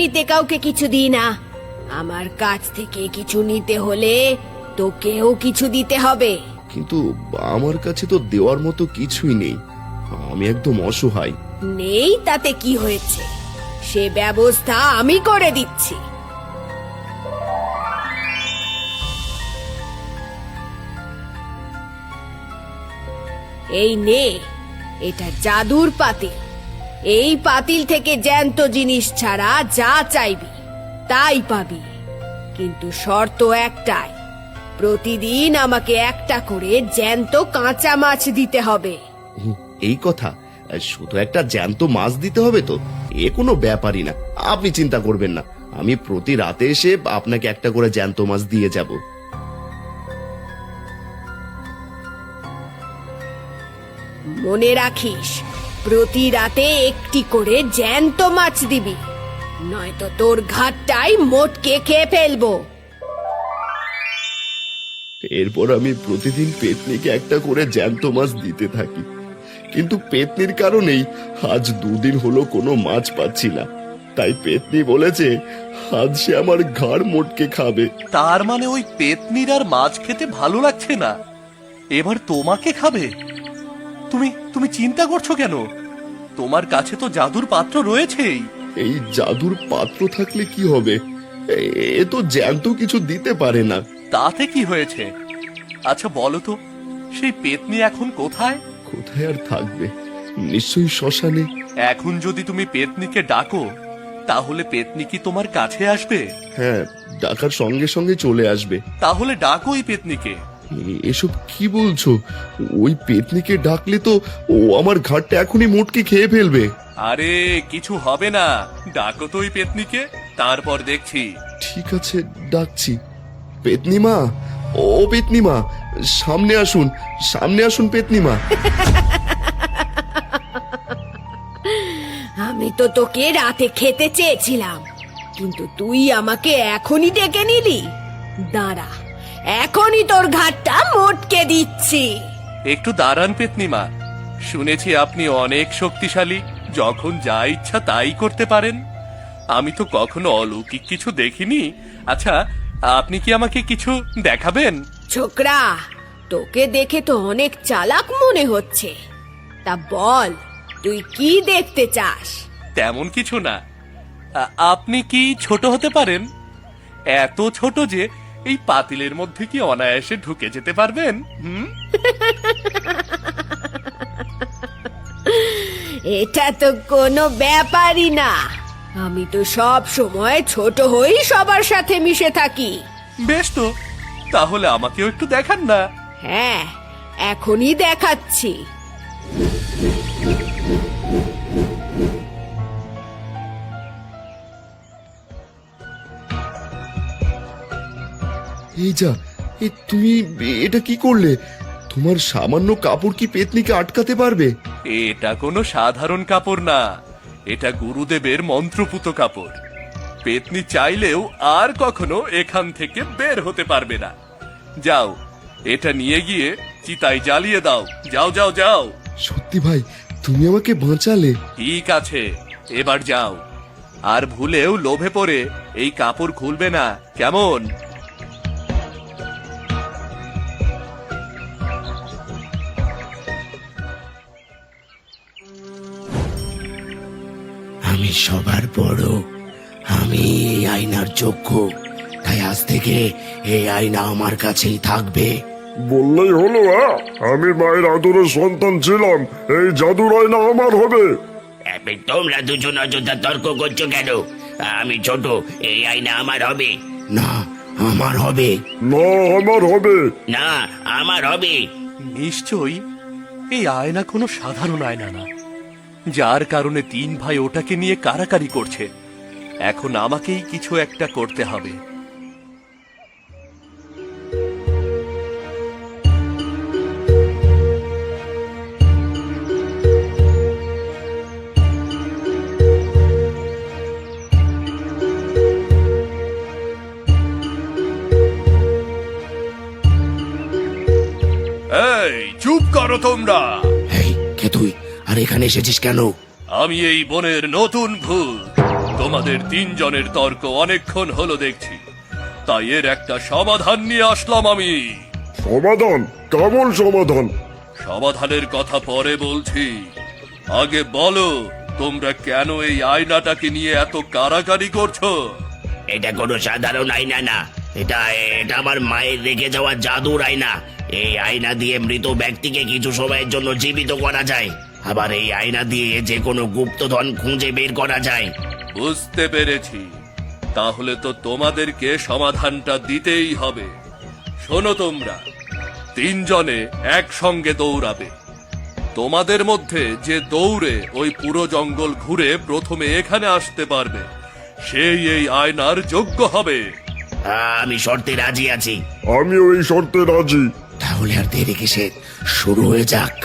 এমনিতে কাউকে কিছু দিই না। আমার কাছ থেকে কিছু নিতে হলে তোকেও কিছু দিতে হবে। কিন্তু আমার কাছে তো দেওয়ার মতো কিছুই নেই, আমি একদম অসহায়। নেই তাতে কি হয়েছে, সে ব্যবস্থা আমি করে দিচ্ছি। এই নে, এটা জাদুর পাতিল। এই পাতিল থেকে জ্যান্ত জিনিস ছাড়া যা চাইবি তাই পাবি, কিন্তু শর্ত একটাই, প্রতিদিন আমাকে একটা করে জ্যান্ত কাঁচা মাছ দিতে হবে। এই কথা? শুধু একটা জ্যান্ত মাছ দিতে হবে তো? এ কোনো ব্যাপারই না, আপনি চিন্তা করবেন না। আমি প্রতি রাতে এসে আপনাকে একটা করে জ্যান্ত মাছ দিয়ে যাব। মনে রাখিস, প্রতি রাতে একটি করে জ্যান্ত মাছ দিবি, নয়তো তোর ঘাটটাই মোটকে খেয়ে ফেলবো। এরপর আমি প্রতিদিন পেতনিকে একটা করে জ্যান্ত মাছ দিতে থাকি, কিন্তু পেতনির কারণেই আজ 2 দিন হলো কোনো মাছ পাচ্ছি না। তাই পেতনি বলেছে আজ সে আমার ঘাড় মোটকে খাবে। তার মানে ওই পেতনির আর মাছ খেতে ভালো লাগছে না, এবার তোমাকে খাবে? তুমি তুমি চিন্তা করছো কেন? তোমার কাছে তো জাদুর পাত্র রয়েছেই। এই জাদুর পাত্র থাকলে কি হবে? এ তো জ্যান্ত কিছু দিতে পারে না। তাতে কি হয়েছে? আচ্ছা বলো তো, সেই পেতনি এখন কোথায়? কোথায় আর থাকবে, নিশ্চয়ই শ্মশানে। এখন যদি তুমি পেতনিকে ডাকো, তাহলে পেতনি কি তোমার কাছে আসবে? হ্যাঁ, ডাকার সঙ্গে সঙ্গে চলে আসবে। তাহলে ডাকো ওই পেতনিকে। এসব কি বলছো? ওই পেতনিকে ডাকলে তো ও আমার ঘাটটা এখনই মোটকে খেয়ে ফেলবে। আরে কিছু হবে না, ডাকো তো ওই পেতনিকে, তারপর দেখছি। ঠিক আছে, ডাকছি। পেতনিমা, ও পেতনিমা, সামনে আসুন, সামনে আসুন পেতনিমা। আমি তো তোকে রাতে খেতে চেয়েছিলাম, কিন্তু তুই আমাকে এখনই ডেকে নিলি। দাঁড়া, এখনই তোর ঘাটটা মোটকে দিচ্ছি। একটু দাঁড়ান পেতনিমা, শুনেছি আপনি অনেক শক্তিশালী, যখন যা ইচ্ছা তাই করতে পারেন। আমি তো কখনো অলৌকিক কিছু দেখিনি। আচ্ছা, আপনি কি আমাকে কিছু দেখাবেন? ছোকরা, তোকে দেখে তো অনেক চালাক মনে হচ্ছে। তা বল, তুই কি দেখতে চাস? তেমন কিছু না। আপনি কি ছোট হতে পারেন? এত ছোট যে এই পাতিলের মধ্যে কি অনায়াসে ঢুকে যেতে পারবেন? এটা তো কোনো ব্যাপারই না, আমি তো সব সময় ছোট হই সবার সাথে মিশে থাকি। বেশ তো, তাহলে আমাকেও একটু দেখান না। হ্যাঁ, এখনই দেখাচ্ছি। এই যা, তুমি এটা কি করলে? তোমার সামান্য কাপড় কি পেতনিকে আটকাতে পারবে? এটা কোনো সাধারণ কাপড় না, এটা গুরুদেবের মন্ত্রপুত কাপড়। পেতনি চাইলেও আর কখনো এখান থেকে বের হতে পারবে না। যাও, এটা নিয়ে গিয়ে চিতায় জ্বালিয়ে দাও। যাও যাও যাও। সত্যি ভাই, তুমি আমাকে বাঁচালে। ঠিক আছে, এবার যাও, আর ভুলেও লোভে পড়ে এই কাপড় খুলবে না, কেমন? আমি সবার বড়, আমি এই আয়নার যোগ্য, তাই আজ থেকে এই আয়না আমার কাছেই থাকবে। বললেই হলো। আমি মায়ের আদরের সন্তান ছিলাম, এই জাদুর আয়না আমার হবে। তোমরা দুজন অযথা তর্ক করছো কেন? আমি ছোট, এই আয়না আমার হবে। না, আমার হবে। না, আমার হবে। না, আমার হবে। নিশ্চয়ই এই আয়না কোনো সাধারণ আয়না না, যার কারণে 3 ভাই ওটাকে নিয়ে কারাকারি করছে। এখন আমাকেই কিছু একটা করতে হবে। এই চুপ করো তোমরা। এই কে তুই, আর এখানে এসেছিস কেন? আমি এই বনের নতুন ভূত, তোমাদের তিনজনের তর্ক অনেকক্ষণ হলো দেখছি, তাই এর একটা সমাধান নিয়ে আসলাম আমি। সমাধান? কেমন সমাধান? সমাধানের কথা পরে বলছি, আগে বলো তোমরা কেন এই আয়নাটাকে নিয়ে এত কারাকারি করছো? এটা কোনো সাধারণ আয়না না, এটা এটা আমার মায়ের রেখে যাওয়া জাদুর আয়না। এই আয়না দিয়ে মৃত ব্যক্তিকে কিছু সময়ের জন্য জীবিত করা যায়, আবার এই আয়না দিয়ে যে কোনো গুপ্তধন খুঁজে বের করা যায়। বুঝতে পেরেছি, তাহলে তো তোমাদেরকে সমাধানটা দিতেই হবে। শোনো, তোমরা তিনজনে একসঙ্গে দৌড়াবে। তোমাদের মধ্যে যে দৌড়ে ওই পুরো জঙ্গল ঘুরে প্রথমে এখানে আসতে পারবে, সেই এই আয়নার যোগ্য হবে। আমি শর্তে রাজি আছি। আমিও এই শর্তে রাজি। তাহলে আর দেরি কিসের, শুরু হয়ে যাক।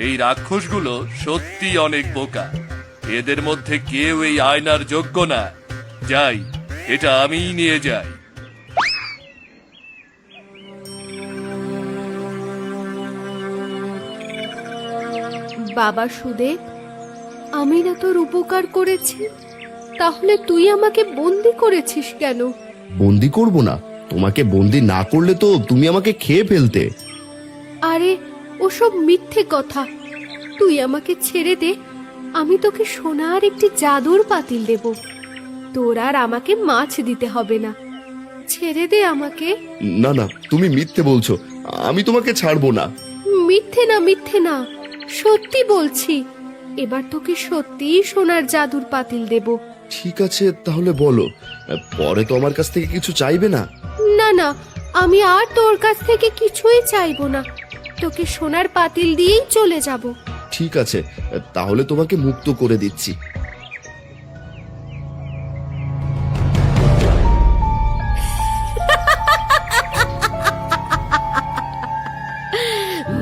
এই রাক্ষসগুলো সত্যি অনেক বোকা, এদের মধ্যে কেউ এই আয়নার যোগ্য না। যাই, এটা আমিই নিয়ে যাই। বাবা সুদেব, আমি না তোর উপকার করেছি, তাহলে তুই আমাকে বন্দি করেছিস কেন? বন্দি করব না? তোমাকে বন্দি না করলে তো তুমি আমাকে খেয়ে ফেলতে। আরে ওসব মিথ্যে কথা, তুই আমাকে ছেড়ে দে, আমি তোকে সোনার একটি জাদুর পাতিল দেব। তোর আর আমাকে মাছ দিতে হবে না, ছেড়ে দে আমাকে। না না, তুমি মিথ্যে বলছো, আমি তোমাকে ছাড়বো না। মিথ্যে না, মিথ্যে না, সত্যি বলছি। এবার তোকে সত্যিই সোনার জাদুর পাতিল দেব। ঠিক আছে, তাহলে বলো, পরে তো আমার কাছ থেকে কিছু চাইবে না? না না, আমি আর তোর কাছ থেকে কিছুই চাইবো না, তোকে সোনার পাতিল দিয়েই চলে যাব। ঠিক আছে, তাহলে তোমাকে মুক্ত করে দিচ্ছি।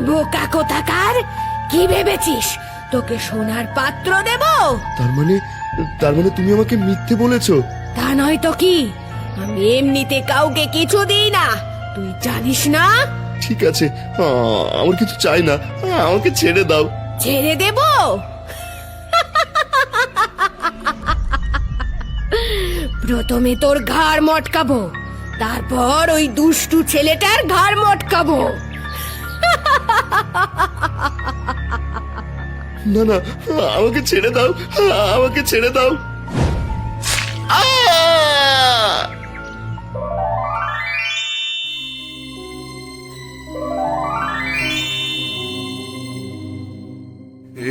বোকা কোথাকার, কি ভেবেছিস তোকে সোনার পাত্র দেব? তার মানে তুমি আমাকে মিথ্যে বলেছো? তা নয় তো কি, আমি এমনিতে কাউকে কিছু দিই না, তুই জানিস না? ঠিক আছে, আমার কিছু চাই না, আমাকে ছেড়ে দাও। ছেড়ে দেব? প্রথমে তোর ঘাড় মটকাবো, তারপর ওই দুষ্টু ছেলেটার ঘাড় মটকাবো। না না, আমাকে ছেড়ে দাও, আমাকে ছেড়ে দাও।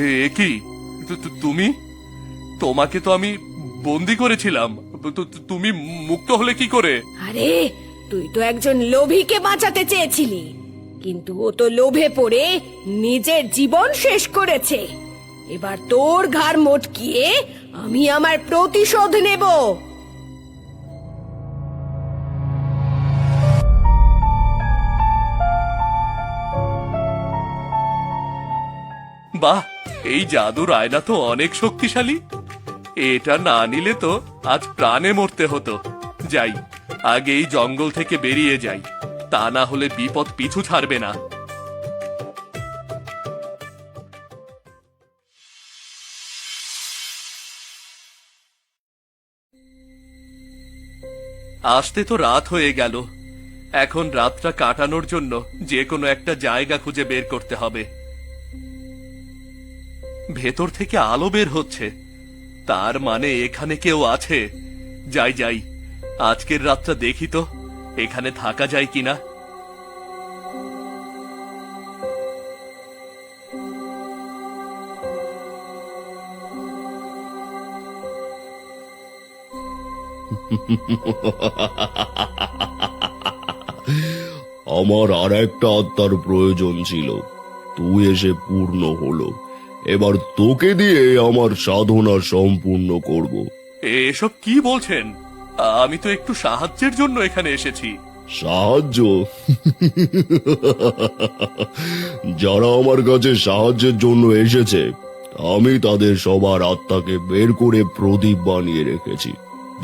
এ কি, তুমি? তোমাকে তো আমি বন্দি করেছিলাম, তুমি মুক্ত হলে কি করে? আরে তুই তো একজন লোভীকে বাঁচাতে চেয়েছিলি, কিন্তু ও তো লোভে পড়ে নিজের জীবন শেষ করেছে। এবার তোর ঘাড় মটকিয়ে আমি আমার প্রতিশোধ নেব। বাহ, এই জাদুর আয়না তো অনেক শক্তিশালী। এটা না নিলে তো আজ প্রাণে মরতে হতো। যাই, আগে এই জঙ্গল থেকে বেরিয়ে যাই, তা না হলে বিপদ পিছু ছাড়বে না। আসতে তো রাত হয়ে গেল, এখন রাতটা কাটানোর জন্য যে কোনো একটা জায়গা খুঁজে বের করতে হবে। ভেতর থেকে আলো বের হচ্ছে, তার মানে এখানে কেউ আছে। যাই যাই, আজকের রাতটা দেখি তো এখানে থাকা যায় কিনা। আমার আর একটা আত্মার প্রয়োজন ছিল, তুই এসে পূর্ণ হলো। এবার তোকে দিয়ে আমার সাধনা সম্পূর্ণ করব। এসব কি বলছেন? আমি তো একটু সাহায্যের জন্য এখানে এসেছি। সাহায্য? যারা আমার কাছে সাহায্যের জন্য এসেছে, আমি তাদের সবার আত্মাকে বের করে প্রদীপ বানিয়ে রেখেছি।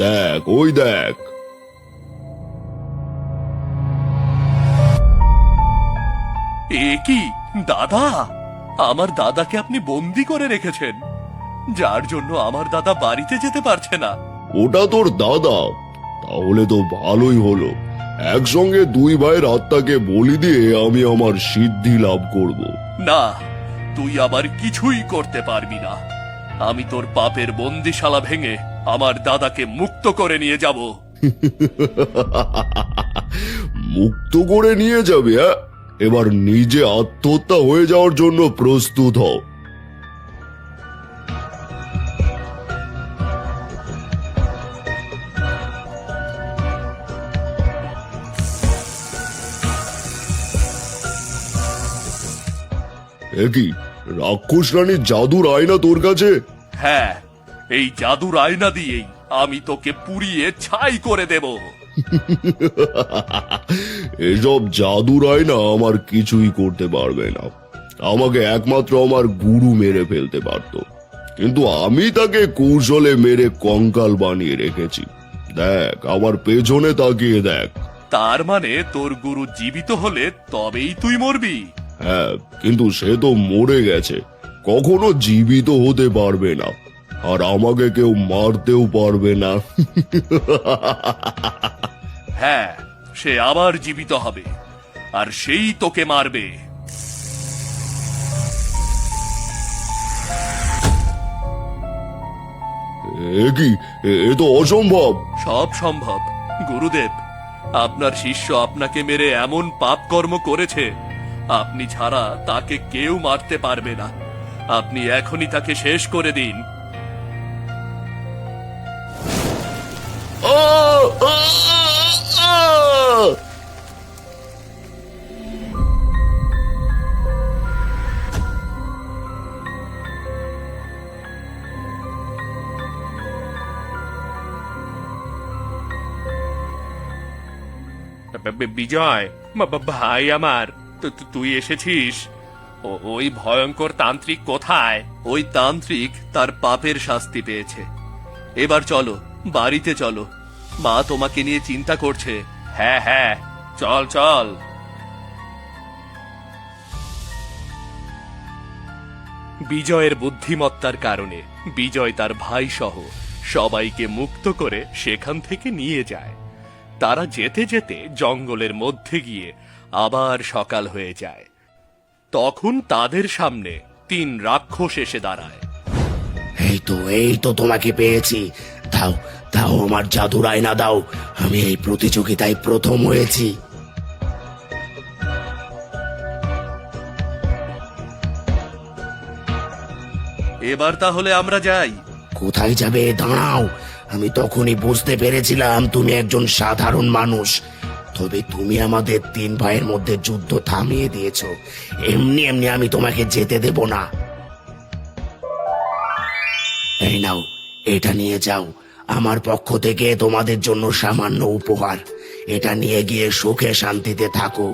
দেখ, ওই দেখ। এ কি দাদা, আমার দাদাকে আপনি বন্দি করে রেখেছেন, যার জন্য আমার দাদা বাড়িতে যেতে পারছে না। ওটা তোর দাদা? তাহলে তো ভালোই হলো, একসঙ্গে দুই ভাইয়ের আত্মাকে বলি দিয়ে আমি আমার সিদ্ধি লাভ করব। না, তুই আবার কিছুই করতে পারবি না। আমি তোর পাপের বন্দিশালা ভেঙে আমার দাদাকে মুক্ত করে নিয়ে যাব। মুক্ত করে নিয়ে যাবে? হ্যাঁ, এবার নিজে আত্মহত্যা হয়ে যাওয়ার জন্য প্রস্তুত হও। একই রাক্ষস রানীর জাদুর আয়না তোর কাছে? হ্যাঁ, এই জাদুর আয়না দিয়েই আমি তোকে পুড়িয়ে ছাই করে দেব। এসব জাদুর আয়না আমার কিছুই করতে পারবে না। আমাকে একমাত্র আমার গুরু মেরে ফেলতে পারত, কিন্তু আমি তাকে কৌশলে মেরে কঙ্কাল বানিয়ে রেখেছি। দেখ, আমার পেছনে তাকিয়ে দেখ। তার মানে তোর গুরু জীবিত হলে তবেই তুই মরবি? হ্যাঁ, কিন্তু সে তো মরে গেছে, কখনো জীবিত হতে পারবে না, আর আমাকে কেউ মারতেও পারবে না। হ্যাঁ, সে আবার জীবিত হবে, আর সেই তোকে মারবে। এ কি, এ তো অসম্ভব। সব সম্ভব গুরুদেব। আপনার শিষ্য আপনাকে মেরে এমন পাপ কর্ম করেছে, আপনি ছাড়া তাকে কেউ মারতে পারবে না। আপনি এখনই তাকে শেষ করে দিন। বিজয়, ভাই আমার, তুই এসেছিস? ওই ভয়ঙ্কর তান্ত্রিক কোথায়? ওই তান্ত্রিক তার পাপের শাস্তি পেয়েছে। এবার চলো, বাড়িতে চলো, মা তোমাকে নিয়ে চিন্তা করছে। হ্যাঁ হ্যাঁ, চল চল। বিজয়ের বুদ্ধিমত্তার কারণে বিজয় তার ভাই সহ সবাইকে মুক্ত করে সেখান থেকে নিয়ে যায়। তারা যেতে যেতে জঙ্গলের মধ্যে গিয়ে আবার সকাল হয়ে যায়। তখন তাদের সামনে 3 রাক্ষস এসে দাঁড়ায়। এই তো তোমাকে পেয়েছি। দাও দাও, আমার জাদুর আয়না দাও। আমি এই প্রতিযোগিতায় প্রথম হয়েছি। এবার তাহলে আমরা যাই। কোথায় যাবে? দাঁড়াও, আমি তখনই বুঝতে পেরেছিলাম তুমি একজন সাধারণ মানুষ। তবে তুমি আমাদের 3 ভাইয়ের মধ্যে যুদ্ধ থামিয়ে দিয়েছো। এমনি এমনি আমি তোমাকে যেতে দেব না। এই নাও, এটা নিয়ে যাও। আমার পক্ষ থেকে তোমাদের জন্য সামান্য উপহার। এটা নিয়ে গিয়ে সুখে শান্তিতে থাকো।